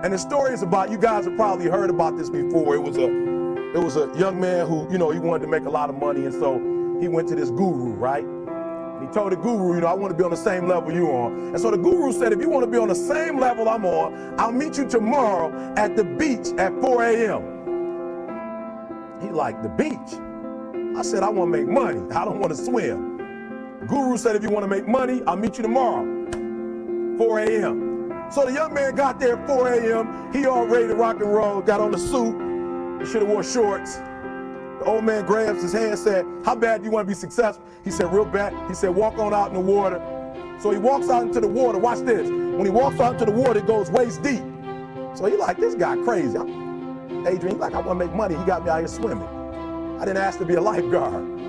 And the story is about, you guys have probably heard about this before. It was a young man who, he wanted to make a lot of money, and so he went to this guru, right? And he told the guru, I want to be on the same level you're on. And so the guru said, if you want to be on the same level I'm on, I'll meet you tomorrow at the beach at 4 a.m. He like, the beach? I said, I want to make money. I don't want to swim. The guru said, if you want to make money, I'll meet you tomorrow, 4 a.m. So the young man got there at 4 a.m. He all ready to rock and roll, got on the suit. He should have wore shorts. The old man grabs his hand and said, how bad do you want to be successful? He said, real bad. He said, walk on out in the water. So he walks out into the water. Watch this. When he walks out into the water, it goes waist deep. So he like, this guy crazy. Adrian, like, I want to make money. He got me out here swimming. I didn't ask to be a lifeguard.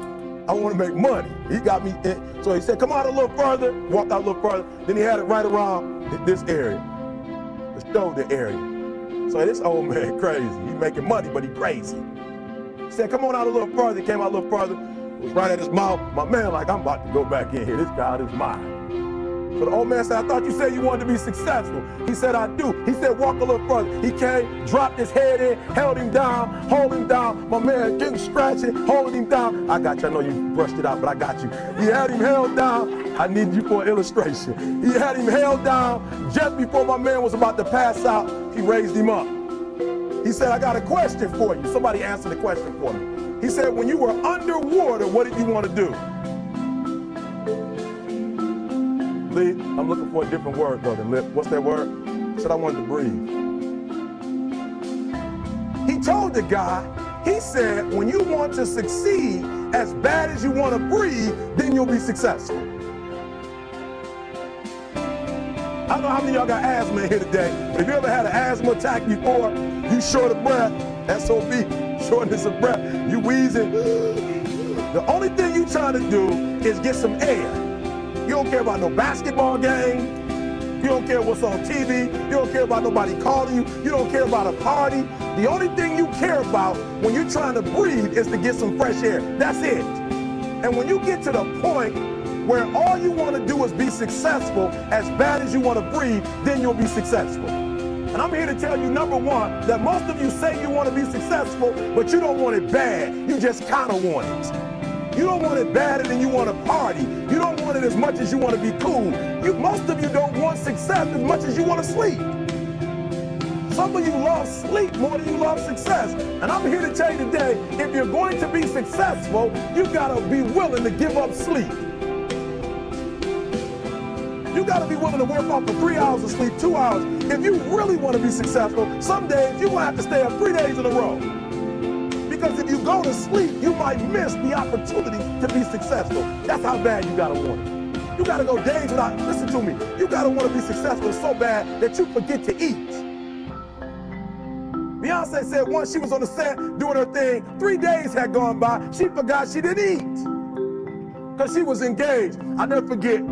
I want to make money. He got me in. So he said, come out a little further. Walked out a little further. Then he had it right around this area, the shoulder area. So this old man crazy. He making money, but he crazy. He said, come on out a little further. He came out a little further. It was right at his mouth. My man like, I'm about to go back in here. This guy is mine. So the old man said, I thought you said you wanted to be successful. He said, I do. He said, walk a little further. He came, dropped his head in, held him down, hold him down. My man getting scratching, holding him down. I got you. I know you brushed it out, but I got you. He had him held down. I need you for an illustration. He had him held down. Just before my man was about to pass out, he raised him up. He said, I got a question for you. Somebody answer the question for me. He said, when you were underwater, what did you want to do? Lee, I'm looking for a different word though than lip. What's that word? He said, I wanted to breathe. He told the guy, he said, when you want to succeed as bad as you want to breathe, then you'll be successful. I don't know how many of y'all got asthma in here today, but if you ever had an asthma attack before, you short of breath, SOB, shortness of breath, you wheezing. The only thing you trying to do is get some air. You don't care about no basketball game. You don't care what's on TV. You don't care about nobody calling you. You don't care about a party. The only thing you care about when you're trying to breathe is to get some fresh air. That's it. And when you get to the point where all you want to do is be successful as bad as you want to breathe, then you'll be successful. And I'm here to tell you, number one, that most of you say you want to be successful, but you don't want it bad. You just kind of want it. You don't want it badder than you want to party. You don't want it as much as you want to be cool. Most of you don't want success as much as you want to sleep. Some of you love sleep more than you love success. And I'm here to tell you today, if you're going to be successful, you got to be willing to give up sleep. You got to be willing to work off for 3 hours of sleep, 2 hours. If you really want to be successful, some days you will have to stay up 3 days in a row. Because if you go to sleep, you might miss the opportunity to be successful. That's how bad you gotta want it. You gotta go days without, listen to me, you gotta want to be successful so bad that you forget to eat. Beyonce said once she was on the set doing her thing, 3 days had gone by, she forgot she didn't eat. Because she was engaged. I'll never forget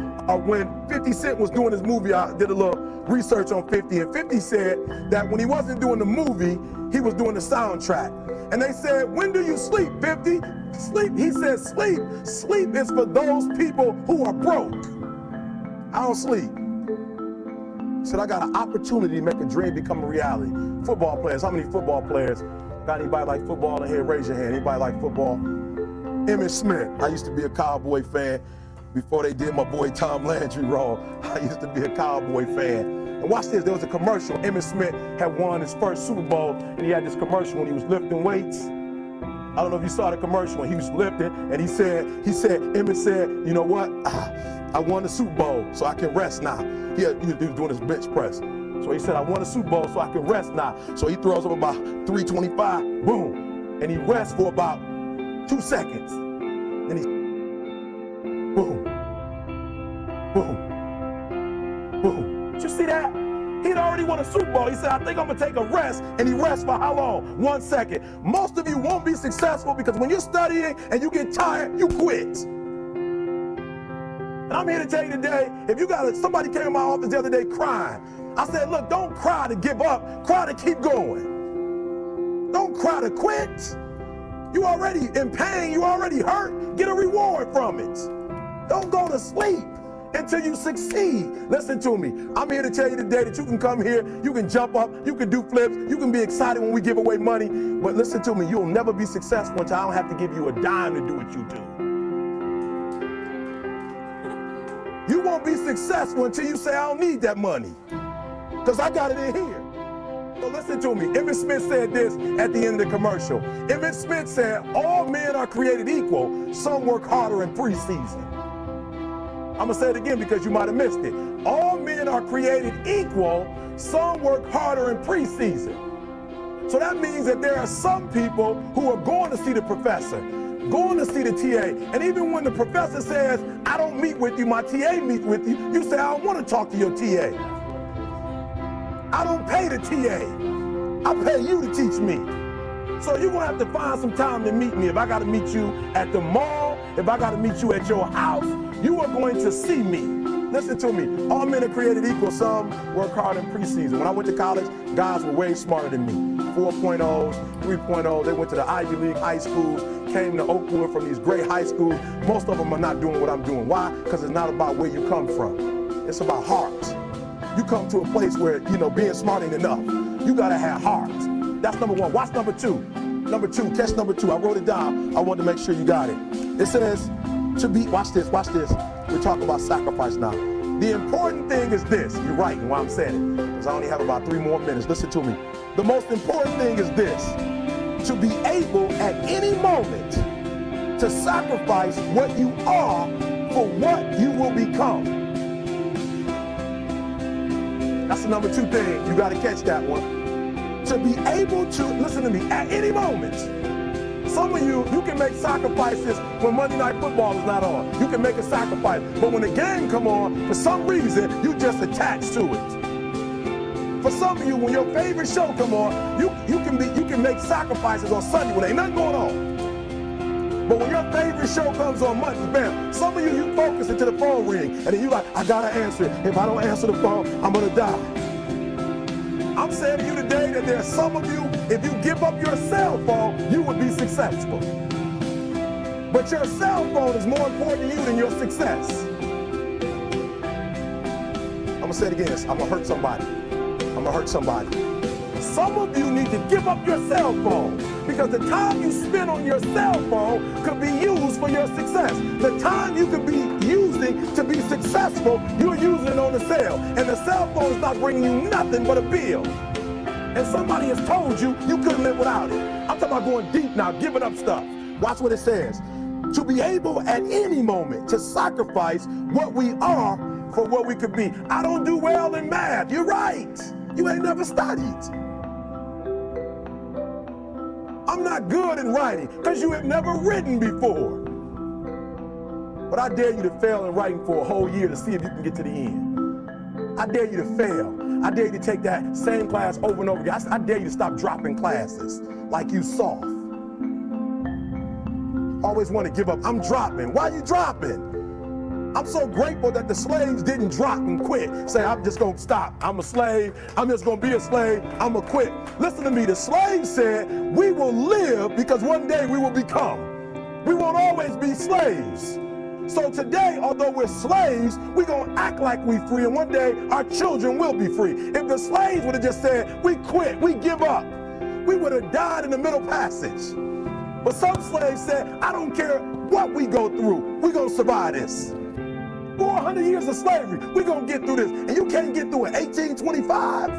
when 50 Cent was doing his movie, I did a little research on 50, and 50 said that when he wasn't doing the movie, he was doing the soundtrack. And they said, when do you sleep, 50? Sleep, he said, sleep. Sleep is for those people who are broke. I don't sleep. He said, I got an opportunity to make a dream become a reality. Football players, how many football players? Got anybody like football in here? Raise your hand. Anybody like football? Emmitt Smith. I used to be a Cowboy fan before they did my boy Tom Landry wrong. I used to be a Cowboy fan. And watch this, there was a commercial. Emmitt Smith had won his first Super Bowl, and he had this commercial when he was lifting weights. I don't know if you saw the commercial when he was lifting, and he said, Emmitt said, you know what? I won the Super Bowl, so I can rest now. He was doing his bench press. So he said, I won the Super Bowl, so I can rest now. So he throws up about 325, boom. And he rests for about 2 seconds. Then he, boom, boom, boom. Did you see that? He'd already won a Super Bowl. He said, I think I'm going to take a rest. And he rests for how long? 1 second. Most of you won't be successful because when you're studying and you get tired, you quit. And I'm here to tell you today, if you got somebody came in my office the other day crying. I said, look, don't cry to give up. Cry to keep going. Don't cry to quit. You already in pain. You already hurt. Get a reward from it. Don't go to sleep. until you succeed. Listen to me. I'm here to tell you today that you can come here, you can jump up, you can do flips, you can be excited when we give away money. But listen to me, you'll never be successful until I don't have to give you a dime to do what you do. You won't be successful until you say, I don't need that money, because I got it in here. So listen to me. Emmett Smith said this at the end of the commercial. Emmett Smith said, all men are created equal. Some work harder in preseason. I'm going to say it again because you might have missed it. All men are created equal. Some work harder in preseason. So that means that there are some people who are going to see the professor, going to see the TA. And even when the professor says, I don't meet with you, my TA meets with you, you say, I don't want to talk to your TA. I don't pay the TA. I pay you to teach me. So you're going to have to find some time to meet me. If I got to meet you at the mall, if I got to meet you at your house, you are going to see me. Listen to me. All men are created equal. Some work hard in preseason. When I went to college, guys were way smarter than me. 4.0s, 3.0s. They went to the Ivy League high schools, came to Oakwood from these great high schools. Most of them are not doing what I'm doing. Why? Because it's not about where you come from. It's about heart. You come to a place where, being smart ain't enough. You gotta have heart. That's number one. Watch number two. Number two, catch number two. I wrote it down. I wanted to make sure you got it. It says, watch this. We're talking about sacrifice now. The important thing is this. You're right in why I'm saying it, because I only have about 3 more minutes. Listen to me. The most important thing is this. To be able at any moment to sacrifice what you are for what you will become. That's the number 2 thing. You got to catch that one. To be able to, listen to me, at any moment. Some of you can make sacrifices when Monday Night Football is not on. You can make a sacrifice. But when the game come on, for some reason, you just attached to it. For some of you, when your favorite show come on, you can make sacrifices on Sunday when ain't nothing going on. But when your favorite show comes on Monday, bam, some of you focus until the phone ring, and then you like, I gotta answer it. If I don't answer the phone, I'm gonna die. I'm saying to you today that there are some of you, if you give up your cell phone, you would be successful. But your cell phone is more important to you than your success. I'm gonna say it again, I'm gonna hurt somebody. Some of you need to give up your cell phone, because the time you spend on your cell phone could be used for your success. The time you could be using to be successful, you're using it on the cell. And the cell phone is not bringing you nothing but a bill. And somebody has told you you couldn't live without it. I'm talking about going deep now, giving up stuff. Watch what it says. To be able at any moment to sacrifice what we are for what we could be. I don't do well in math. You're right. You ain't never studied. I'm not good in writing because you have never written before. But I dare you to fail in writing for a whole year to see if you can get to the end. I dare you to fail. I dare you to take that same class over and over again. I dare you to stop dropping classes like you soft. Always want to give up. I'm dropping. Why are you dropping? I'm so grateful that the slaves didn't drop and quit. Say, I'm just going to stop. I'm a slave. I'm just going to be a slave. I'm going to quit. Listen to me. The slaves said, we will live because one day we will become. We won't always be slaves. So today, although we're slaves, we're going to act like we're free, and one day our children will be free. If the slaves would have just said, we quit, we give up, we would have died in the middle passage. But some slaves said, I don't care what we go through, we're going to survive this. 400 years of slavery, we're going to get through this. And you can't get through it 1825.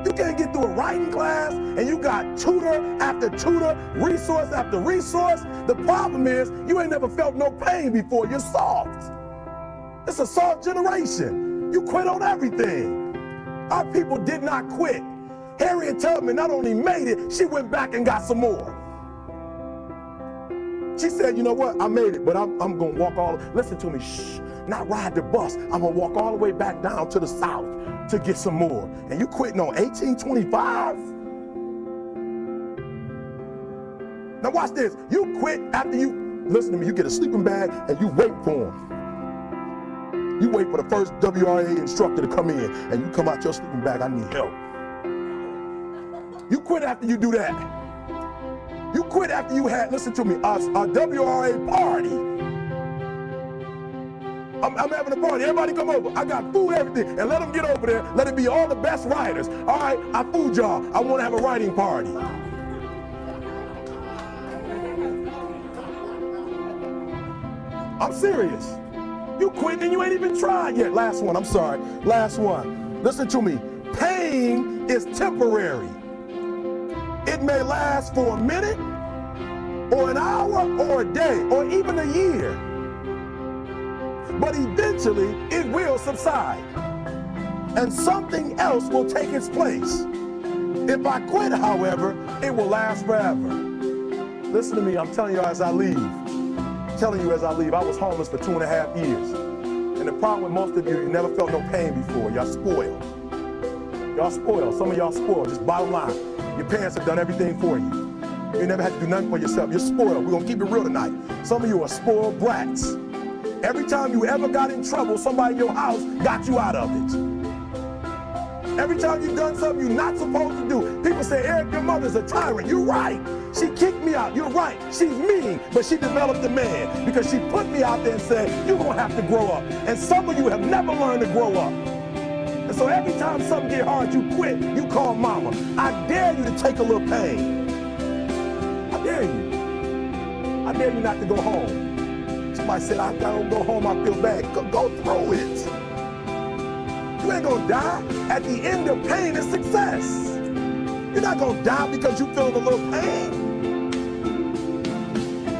You can't get through a writing class, and you got tutor after tutor, resource after resource. The problem is, you ain't never felt no pain before. You're soft. It's a soft generation. You quit on everything. Our people did not quit. Harriet Tubman not only made it, she went back and got some more. She said, you know what, I made it, but I'm going to walk listen to me, not ride the bus. I'm going to walk all the way back down to the South to get some more. And you quitting on 1825? Now watch this. You quit after listen to me, you get a sleeping bag and you wait for him. You wait for the first WRA instructor to come in, and you come out your sleeping bag, I need help. You quit after you do that. You quit after you had, listen to me, a WRA party. I'm having a party. Everybody come over. I got food, everything. And let them get over there. Let it be all the best writers. All right, I fooled y'all. I want to have a writing party. I'm serious. You quit and you ain't even tried yet. Last one, I'm sorry. Last one. Listen to me. Pain is temporary. It may last for a minute, or an hour, or a day, or even a year. But eventually, it will subside. And something else will take its place. If I quit, however, it will last forever. Listen to me, I'm telling you as I leave. I was homeless for 2.5 years. And the problem with most of you never felt no pain before. Y'all spoiled. Y'all spoiled. Some of y'all spoiled. Just bottom line. Your parents have done everything for you. You never had to do nothing for yourself. You're spoiled. We're going to keep it real tonight. Some of you are spoiled brats. Every time you ever got in trouble, somebody in your house got you out of it. Every time you've done something you're not supposed to do, people say, Eric, your mother's a tyrant. You're right. She kicked me out. You're right. She's mean, but she developed a man because she put me out there and said, you're going to have to grow up. And some of you have never learned to grow up. And so every time something get hard, you quit, you call mama. I dare you to take a little pain. I dare you. I dare you not to go home. Somebody said, I don't go home, I feel bad. Go through it. You ain't gonna die. At the end of pain is success. You're not gonna die because you feeling a little pain.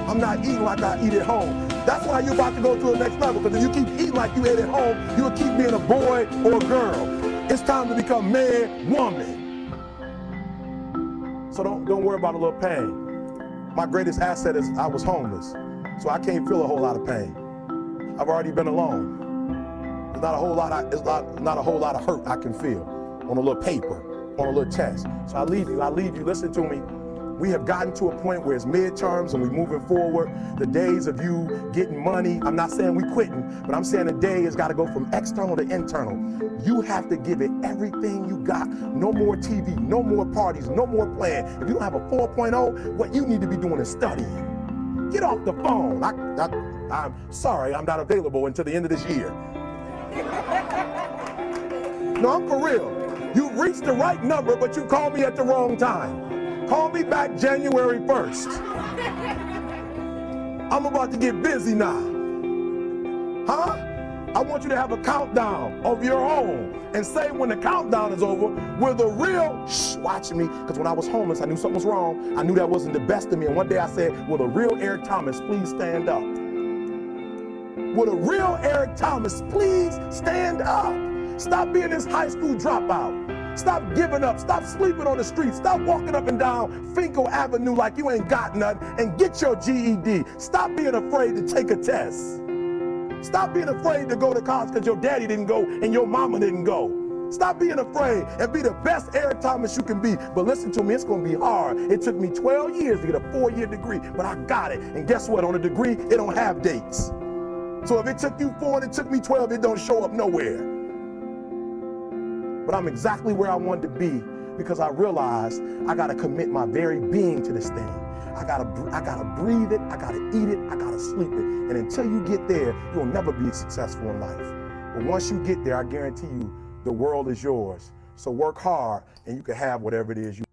I'm not eating like I eat at home. That's why you're about to go to the next level, because if you keep eating like you ate at home, you'll keep being a boy or a girl. It's time to become man, woman. So don't worry about a little pain. My greatest asset is I was homeless, so I can't feel a whole lot of pain. I've already been alone. It's not a whole lot of hurt I can feel on a little paper, on a little test. So I leave you, listen to me. We have gotten to a point where it's midterms and we're moving forward. The days of you getting money, I'm not saying we quitting, but I'm saying the day has got to go from external to internal. You have to give it everything you got. No more TV, no more parties, no more playing. If you don't have a 4.0, what you need to be doing is studying. Get off the phone. I'm sorry, I'm not available until the end of this year. No, I'm for real. You reached the right number, but you called me at the wrong time. Call me back January 1st. I'm about to get busy now. Huh? I want you to have a countdown of your own and say when the countdown is over, will the real, watch me, because when I was homeless, I knew something was wrong. I knew that wasn't the best of me. And one day I said, will the real Eric Thomas please stand up? Will the real Eric Thomas please stand up? Stop being this high school dropout. Stop giving up. Stop sleeping on the street. Stop walking up and down Finkel Avenue like you ain't got nothing, and get your GED. Stop being afraid to take a test. Stop being afraid to go to college because your daddy didn't go and your mama didn't go. Stop being afraid and be the best Eric Thomas you can be. But listen to me, it's going to be hard. It took me 12 years to get a 4-year degree, but I got it. And guess what? On a degree, it don't have dates. So if it took you 4 and it took me 12, it don't show up nowhere. But I'm exactly where I wanted to be because I realized I got to commit my very being to this thing. I gotta breathe it, I gotta eat it, I gotta sleep it. And until you get there, you'll never be successful in life. But once you get there, I guarantee you, the world is yours. So work hard and you can have whatever it is you